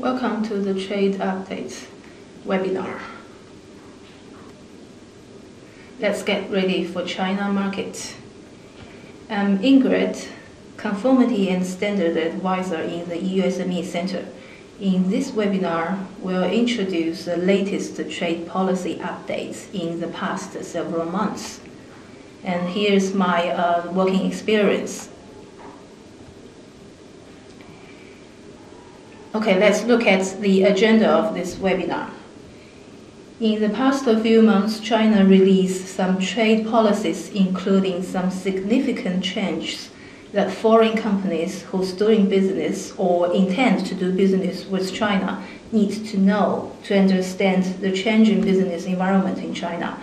Welcome to the Trade Update webinar. Let's get ready for China market. I'm Ingrid, Conformity and Standard Advisor in the EU SME Centre. In this webinar, we'll introduce the latest trade policy updates in the past several months. And here's my working experience. Okay, let's look at the agenda of this webinar. In the past few months, China released some trade policies, including some significant changes that foreign companies who's doing business or intend to do business with China need to know to understand the changing business environment in China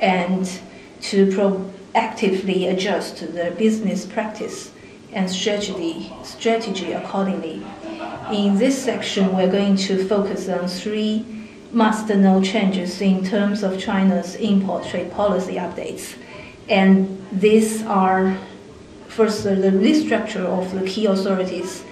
and to proactively adjust their business practice and strategy accordingly. In this section, we're going to focus on three must-know changes in terms of China's import trade policy updates. And these are, first, the restructure of the key authorities,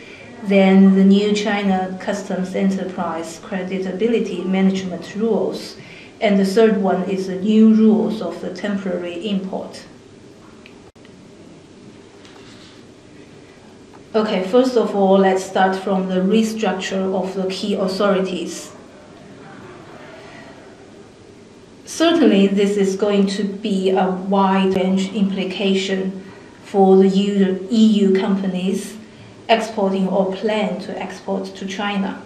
then the new China Customs Enterprise Creditability Management Rules, and the third one is the new rules of the temporary import. Okay, first of all, let's start from the restructure of the key authorities. Certainly, this is going to be a wide range implication for the EU companies exporting or plan to export to China.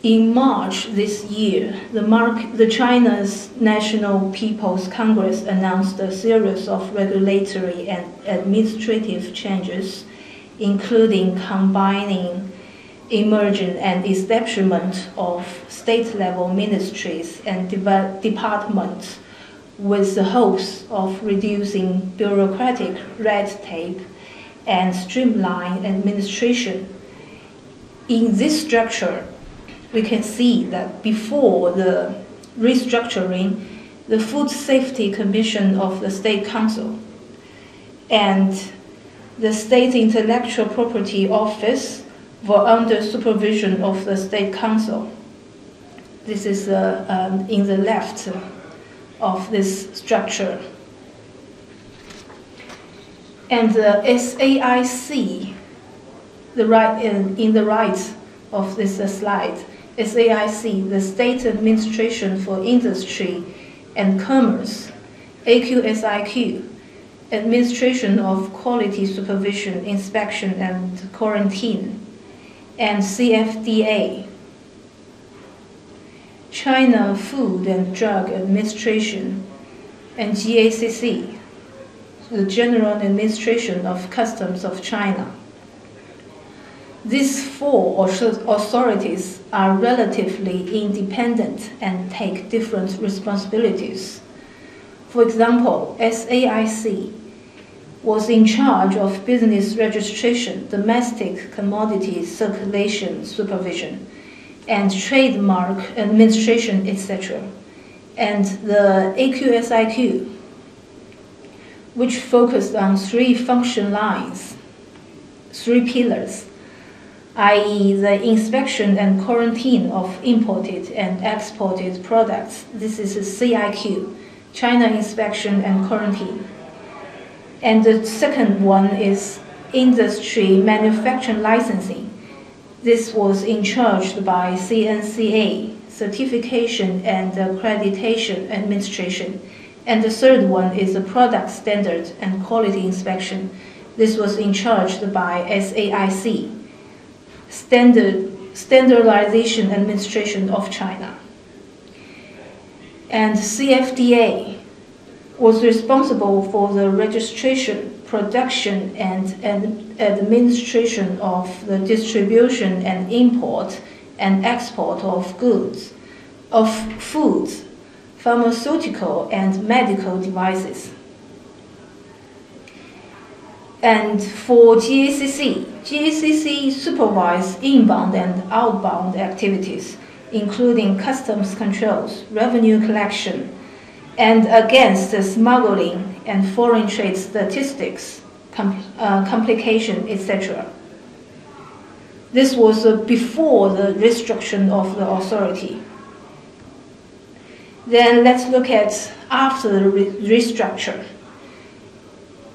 In March this year, the China's National People's Congress announced a series of regulatory and administrative changes, including combining emergence and establishment of state-level ministries and departments with the hopes of reducing bureaucratic red tape and streamline administration. In this structure, we can see that before the restructuring, the Food Safety Commission of the State Council and the State Intellectual Property Office were under supervision of the State Council. This is in the left of this structure. And the SAIC, in the right of this slide, SAIC, the State Administration for Industry and Commerce, AQSIQ, Administration of Quality Supervision, Inspection and Quarantine, and CFDA, China Food and Drug Administration, and GACC, the General Administration of Customs of China. These four authorities are relatively independent and take different responsibilities. For example, SAIC was in charge of business registration, domestic commodity circulation supervision, and trademark administration, etc. And the AQSIQ, which focused on three function lines, three pillars, i.e. the inspection and quarantine of imported and exported products. This is a CIQ, China Inspection and Quarantine. And the second one is industry manufacturing licensing. This was in charge by CNCA, Certification and Accreditation Administration. And the third one is the product standard and quality inspection. This was in charge by SAIC, Standardization Administration of China. And CFDA was responsible for the registration, production, and administration of the distribution and import and export of goods, of foods, pharmaceutical and medical devices. And for GACC supervised inbound and outbound activities, including customs controls, revenue collection, and against smuggling and foreign trade statistics, complication, etc. This was before the restructuring of the authority. Then let's look at after the restructure.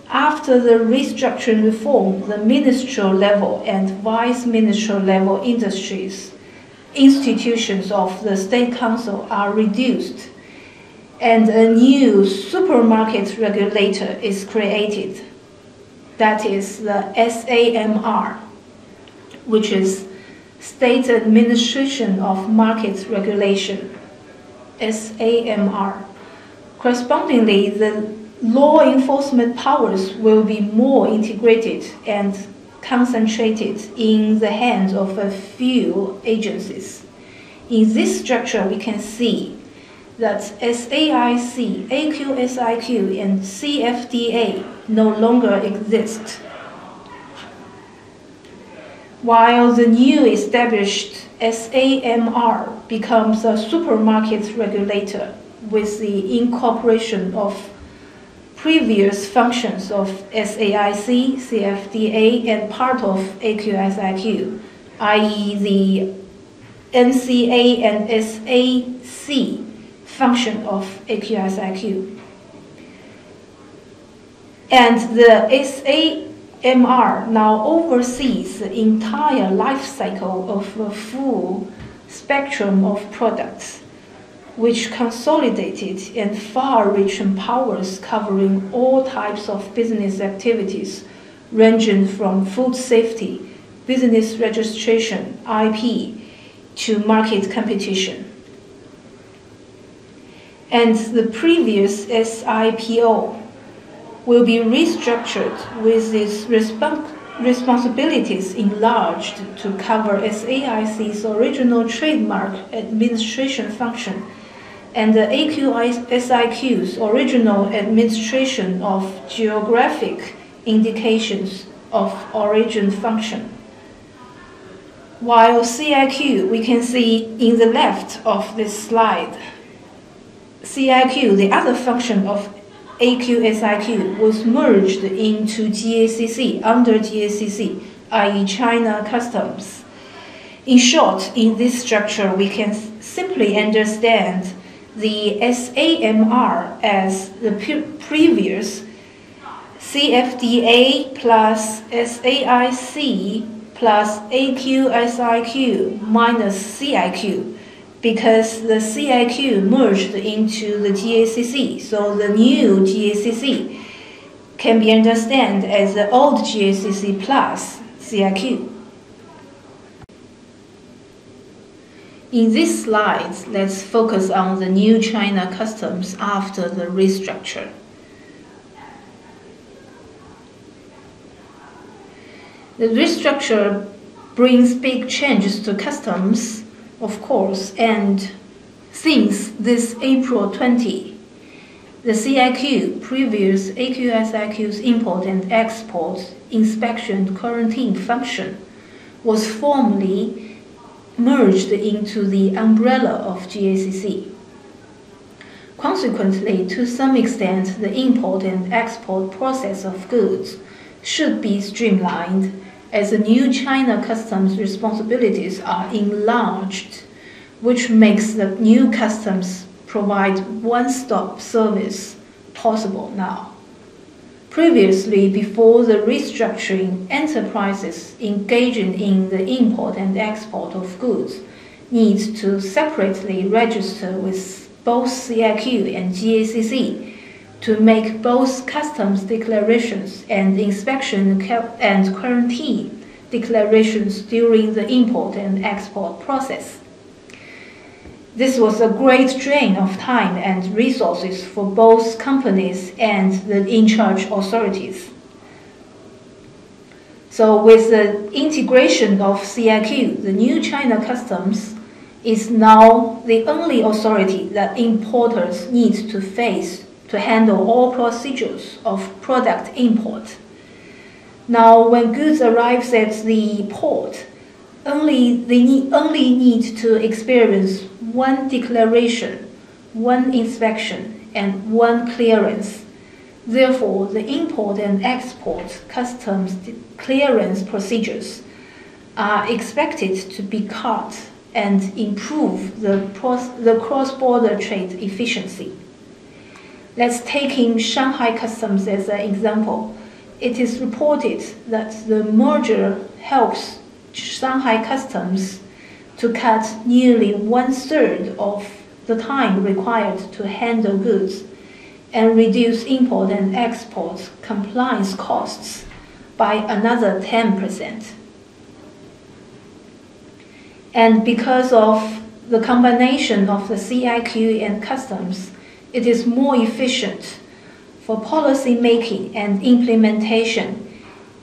After the restructuring reform, the ministerial level and vice ministerial level institutions of the State Council are reduced, and a new supermarket regulator is created. That is the SAMR, which is State Administration of Market Regulation, SAMR. Correspondingly, the law enforcement powers will be more integrated and concentrated in the hands of a few agencies. In this structure, we can see that SAIC, AQSIQ, and CFDA no longer exist, while the new established SAMR becomes a supermarket regulator with the incorporation of previous functions of SAIC, CFDA, and part of AQSIQ, i.e. the NCA and SAC function of AQSIQ. And the SAMR now oversees the entire life cycle of a full spectrum of products, which consolidated and far-reaching powers covering all types of business activities, ranging from food safety, business registration, IP, to market competition. And the previous SIPO will be restructured with its responsibilities enlarged to cover SAIC's original trademark administration function and the AQSIQ's original administration of geographic indications of origin function. While CIQ, we can see in the left of this slide, CIQ, the other function of AQSIQ, was merged into GACC, under GACC, i.e. China Customs. In short, in this structure, we can simply understand the SAMR as the previous CFDA plus SAIC plus AQSIQ minus CIQ, because the CIQ merged into the GACC, so the new GACC can be understood as the old GACC plus CIQ. In this slide, let's focus on the new China Customs after the restructure. The restructure brings big changes to customs, of course, and since this April 20, the CIQ, previous AQSIQ's import and export inspection quarantine function, was formally merged into the umbrella of GACC. Consequently, to some extent, the import and export process of goods should be streamlined as the new China Customs responsibilities are enlarged, which makes the new customs provide one-stop service possible now. Previously, before the restructuring, enterprises engaging in the import and export of goods need to separately register with both CIQ and GACC to make both customs declarations and inspection and quarantine declarations during the import and export process. This was a great drain of time and resources for both companies and the in-charge authorities. So with the integration of CIQ, the new China Customs is now the only authority that importers need to face to handle all procedures of product import. Now, when goods arrive at the port, they only need to experience one declaration, one inspection, and one clearance. Therefore, the import and export customs clearance procedures are expected to be cut and improve the cross-border trade efficiency. Let's take in Shanghai Customs as an example. It is reported that the merger helps Shanghai Customs to cut nearly 1/3 of the time required to handle goods and reduce import and export compliance costs by another 10%. And because of the combination of the CIQ and customs, it is more efficient for policy making and implementation,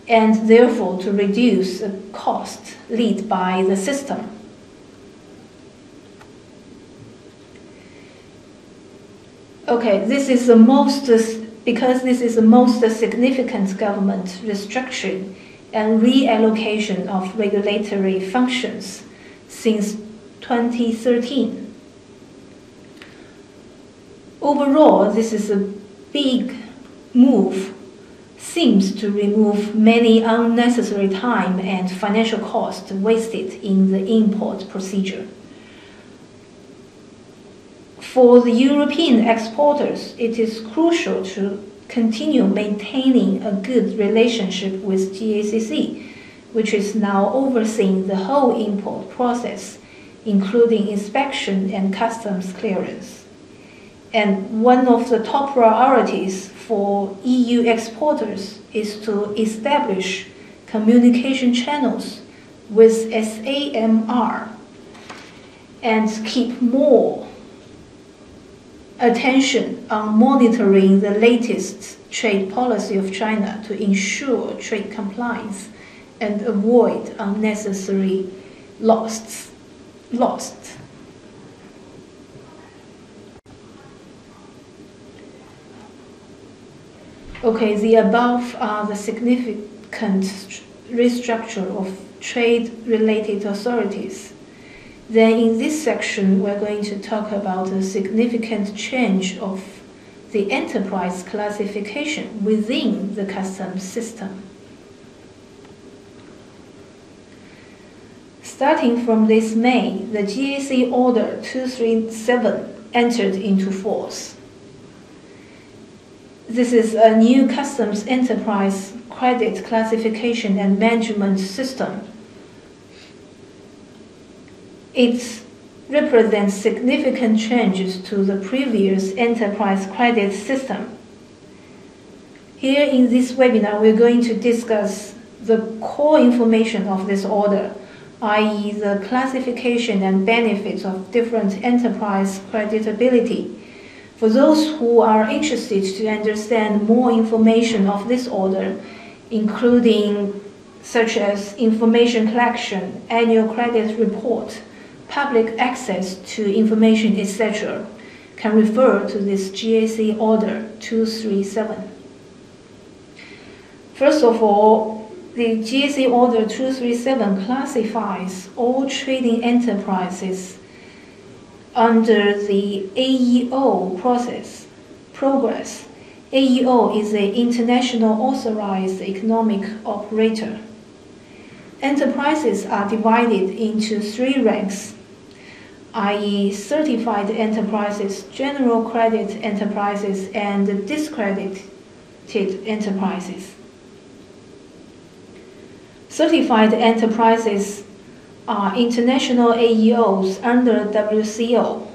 and therefore to reduce the cost led by the system. Okay, because this is the most significant government restructuring and reallocation of regulatory functions since 2013. Overall, this is a big move, seems to remove many unnecessary time and financial cost wasted in the import procedure. For the European exporters, it is crucial to continue maintaining a good relationship with GACC, which is now overseeing the whole import process, including inspection and customs clearance. And one of the top priorities for EU exporters is to establish communication channels with SAMR and keep more attention on monitoring the latest trade policy of China to ensure trade compliance and avoid unnecessary loss. Okay, the above are the significant restructure of trade-related authorities. Then in this section, we're going to talk about the significant change of the enterprise classification within the customs system. Starting from this May, the GAC Order 237 entered into force. This is a new customs enterprise credit classification and management system. It represents significant changes to the previous enterprise credit system. Here in this webinar, we're going to discuss the core information of this order, i.e. the classification and benefits of different enterprise creditability. For those who are interested to understand more information of this order, including such as information collection, annual credit report, public access to information, etc., can refer to this GAC Order 237. First of all, the GAC Order 237 classifies all trading enterprises under the AEO progress. AEO is an international authorized economic operator. Enterprises are divided into 3 ranks, i.e. certified enterprises, general credit enterprises, and discredited enterprises. Certified enterprises are international AEOs under WCO,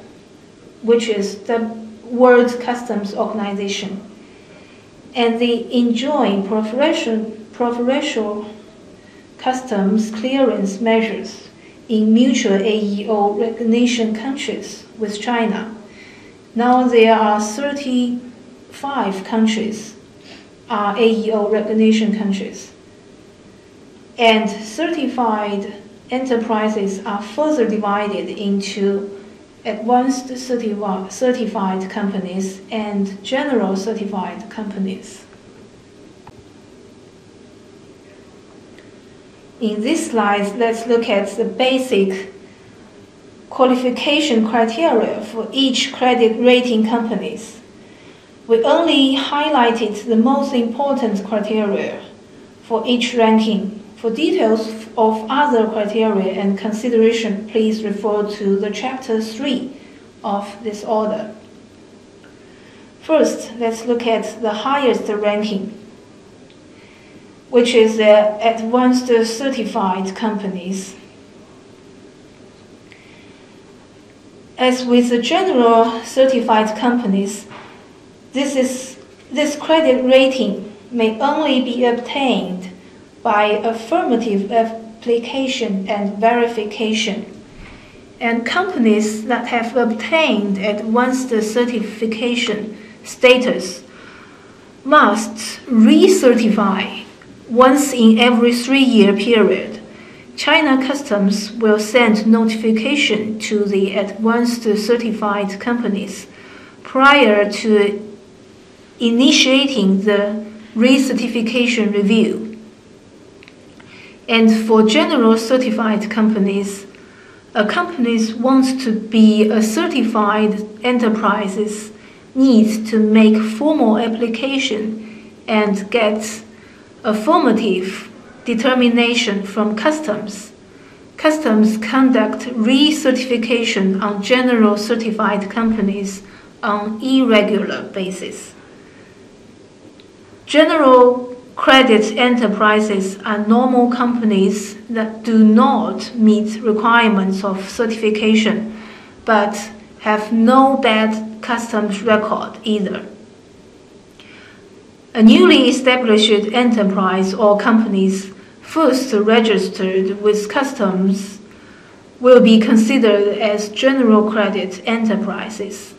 which is the World Customs Organization, and they enjoy preferential customs clearance measures in mutual AEO recognition countries with China. Now there are 35 countries are AEO recognition countries, and certified enterprises are further divided into advanced certified companies and general certified companies. In this slide, let's look at the basic qualification criteria for each credit rating companies. We only highlighted the most important criteria for each ranking For details of other criteria and consideration, please refer to the Chapter 3 of this order. First, let's look at the highest ranking, which is the advanced certified companies. As with the general certified companies, this credit rating may only be obtained by affirmative application and verification. And companies that have obtained advanced certification status must recertify once in every 3-year period. China Customs will send notification to the advanced certified companies prior to initiating the recertification review. And for general certified companies, companies want to be a certified enterprises need to make formal application and get affirmative determination from customs. Customs conduct recertification on general certified companies on irregular basis. General credit enterprises are normal companies that do not meet requirements of certification but have no bad customs record either. A newly established enterprise or companies first registered with customs will be considered as general credit enterprises.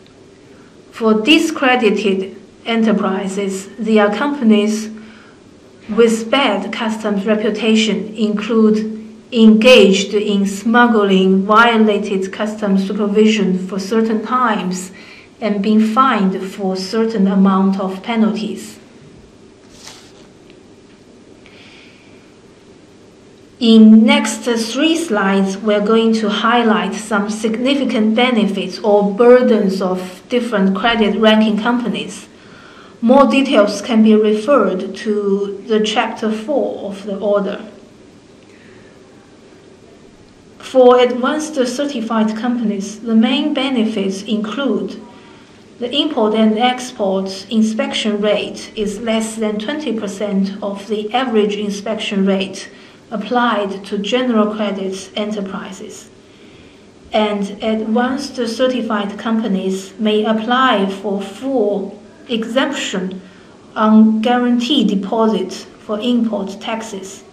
For discredited enterprises, they are companies with bad customs reputation, include engaged in smuggling, violated customs supervision for certain times, and been fined for certain amount of penalties. In next 3 slides, we're going to highlight some significant benefits or burdens of different credit ranking companies. More details can be referred to the Chapter 4 of the order. For advanced certified companies, the main benefits include the import and export inspection rate is less than 20% of the average inspection rate applied to general credit enterprises. And advanced certified companies may apply for full exemption on guarantee deposit for import taxes,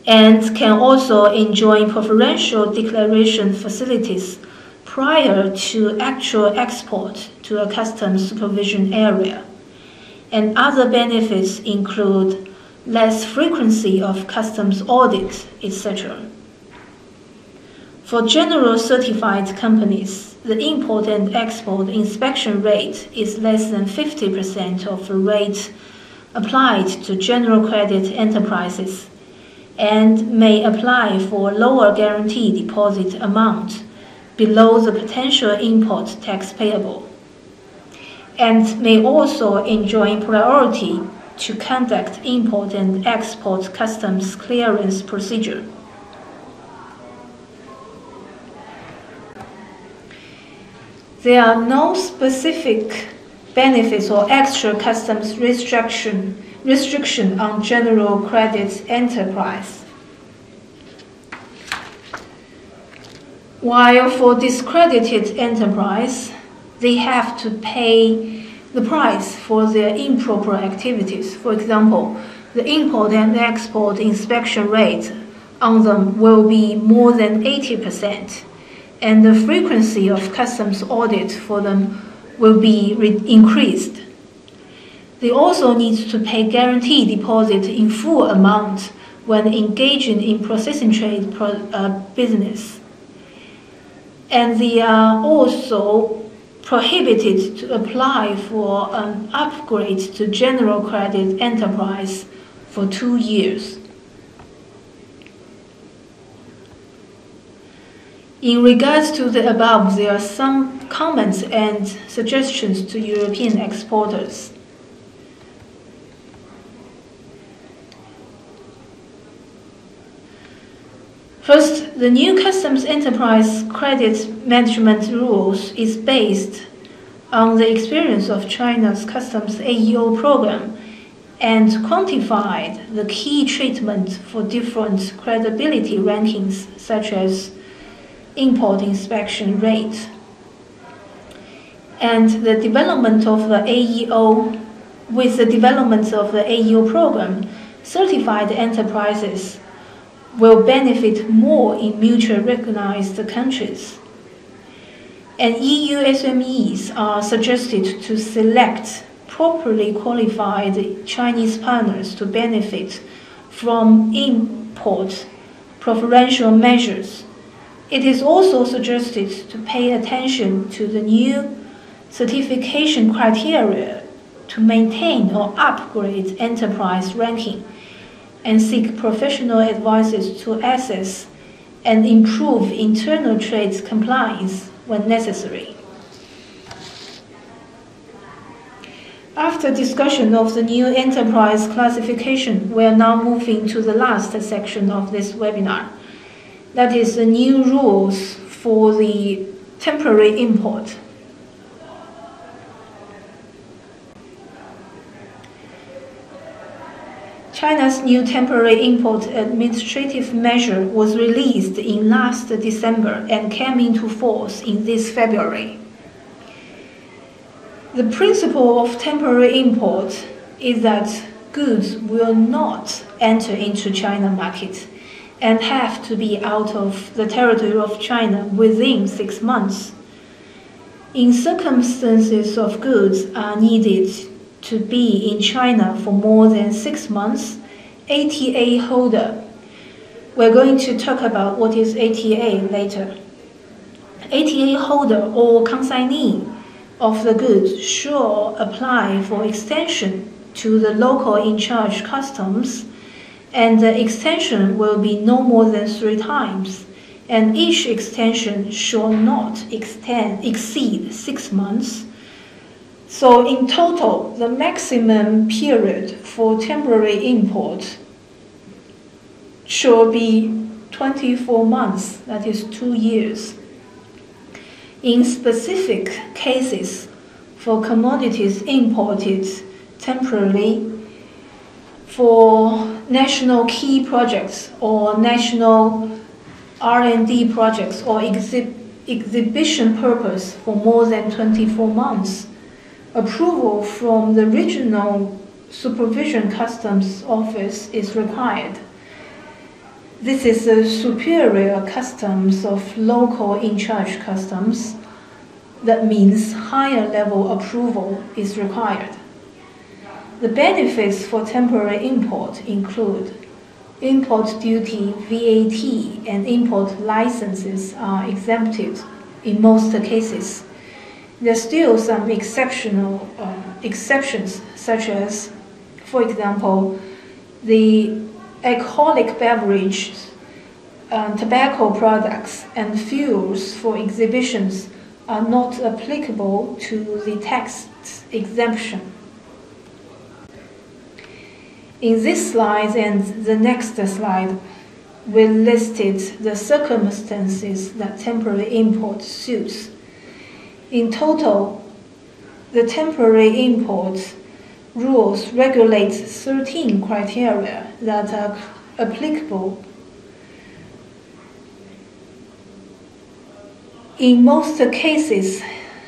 and can also enjoy preferential declaration facilities prior to actual export to a customs supervision area. And other benefits include less frequency of customs audit, etc. For general certified companies, the import and export inspection rate is less than 50% of the rate applied to general credit enterprises and may apply for lower guarantee deposit amount below the potential import tax payable, and may also enjoy priority to conduct import and export customs clearance procedure. There are no specific benefits or extra customs restriction on general credit enterprise. While for discredited enterprise, they have to pay the price for their improper activities. For example, the import and export inspection rate on them will be more than 80%, and the frequency of customs audit for them will be increased. They also need to pay guarantee deposit in full amount when engaging in processing trade business. And they are also prohibited to apply for an upgrade to general credit enterprise for 2 years. In regards to the above, there are some comments and suggestions to European exporters. First, the new customs enterprise credit management rules is based on the experience of China's customs AEO program and quantified the key treatment for different credibility rankings such as import inspection rate. And the development of the AEO, with the development of the AEO program, certified enterprises will benefit more in mutually recognized countries. And EU SMEs are suggested to select properly qualified Chinese partners to benefit from import preferential measures. It is also suggested to pay attention to the new certification criteria to maintain or upgrade enterprise ranking and seek professional advices to assess and improve internal trade compliance when necessary. After discussion of the new enterprise classification, we are now moving to the last section of this webinar. That is the new rules for the temporary import. China's new temporary import administrative measure was released in last December and came into force in this February. The principle of temporary import is that goods will not enter into China market and have to be out of the territory of China within 6 months. In circumstances of goods are needed to be in China for more than 6 months, ATA holder. We're going to talk about what is ATA later. ATA holder or consignee of the goods shall apply for extension to the local in-charge customs, and the extension will be no more than 3 times, and each extension shall not exceed 6 months. So in total, the maximum period for temporary import shall be 24 months, that is 2 years. In specific cases, for commodities imported temporarily for national key projects or national R&D projects or exhibition purpose for more than 24 months, approval from the regional supervision customs office is required. This is the superior customs of local in-charge customs. That means higher level approval is required. The benefits for temporary import include import duty, VAT, and import licenses are exempted in most cases. There are still some exceptions, such as, for example, the alcoholic beverages, tobacco products, and fuels for exhibitions are not applicable to the tax exemption. In this slide and the next slide, we listed the circumstances that temporary import suits. In total, the temporary import rules regulate 13 criteria that are applicable. In most cases,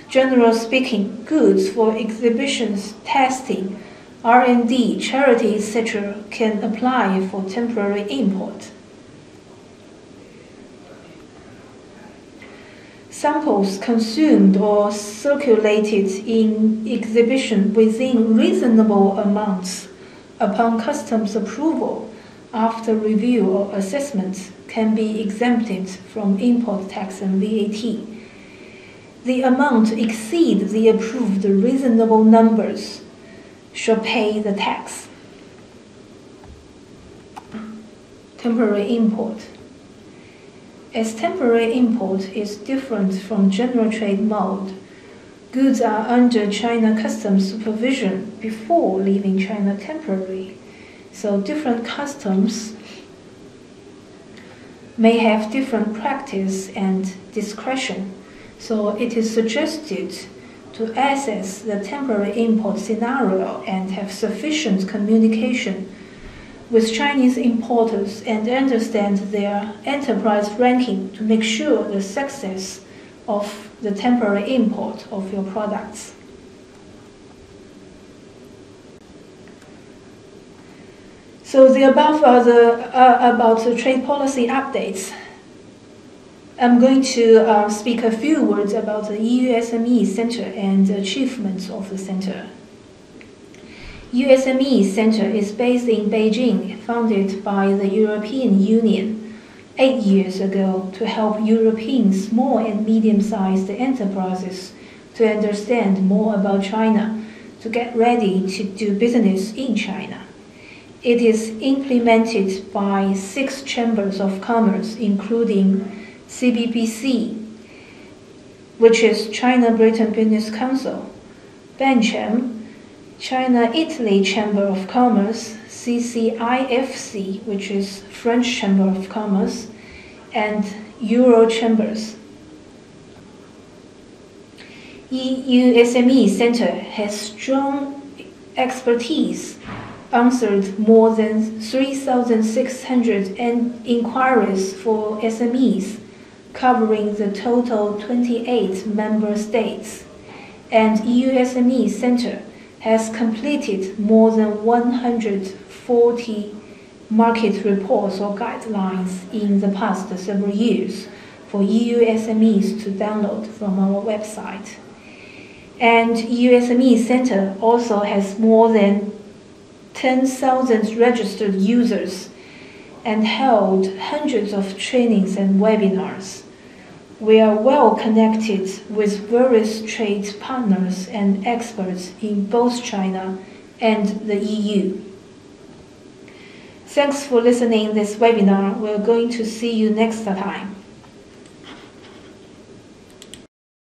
generally speaking, goods for exhibitions, testing, R&D, charity, etc. can apply for temporary import. Samples consumed or circulated in exhibition within reasonable amounts upon customs approval after review or assessment can be exempted from import tax and VAT. The amount exceed the approved reasonable numbers shall pay the tax. Temporary import. As temporary import is different from general trade mode, goods are under China customs supervision before leaving China temporarily. So different customs may have different practice and discretion, so it is suggested to assess the temporary import scenario and have sufficient communication with Chinese importers and understand their enterprise ranking to make sure the success of the temporary import of your products. So the above are about the trade policy updates. I'm going to speak a few words about the EU SME Centre and the achievements of the Centre. EU SME Centre is based in Beijing, founded by the European Union 8 years ago to help European small and medium-sized enterprises to understand more about China, to get ready to do business in China. It is implemented by 6 chambers of commerce, including CBBC, which is China-Britain Business Council, BenCham, China-Italy Chamber of Commerce, CCIFC, which is French Chamber of Commerce, and Euro Chambers. EU SME Centre has strong expertise, answered more than 3,600 inquiries for SMEs, covering the total 28 member states, and EU SME Centre has completed more than 140 market reports or guidelines in the past several years for EU SMEs to download from our website. And EU SME Centre also has more than 10,000 registered users and held hundreds of trainings and webinars. We are well connected with various trade partners and experts in both China and the EU. Thanks for listening to this webinar. We're going to see you next time.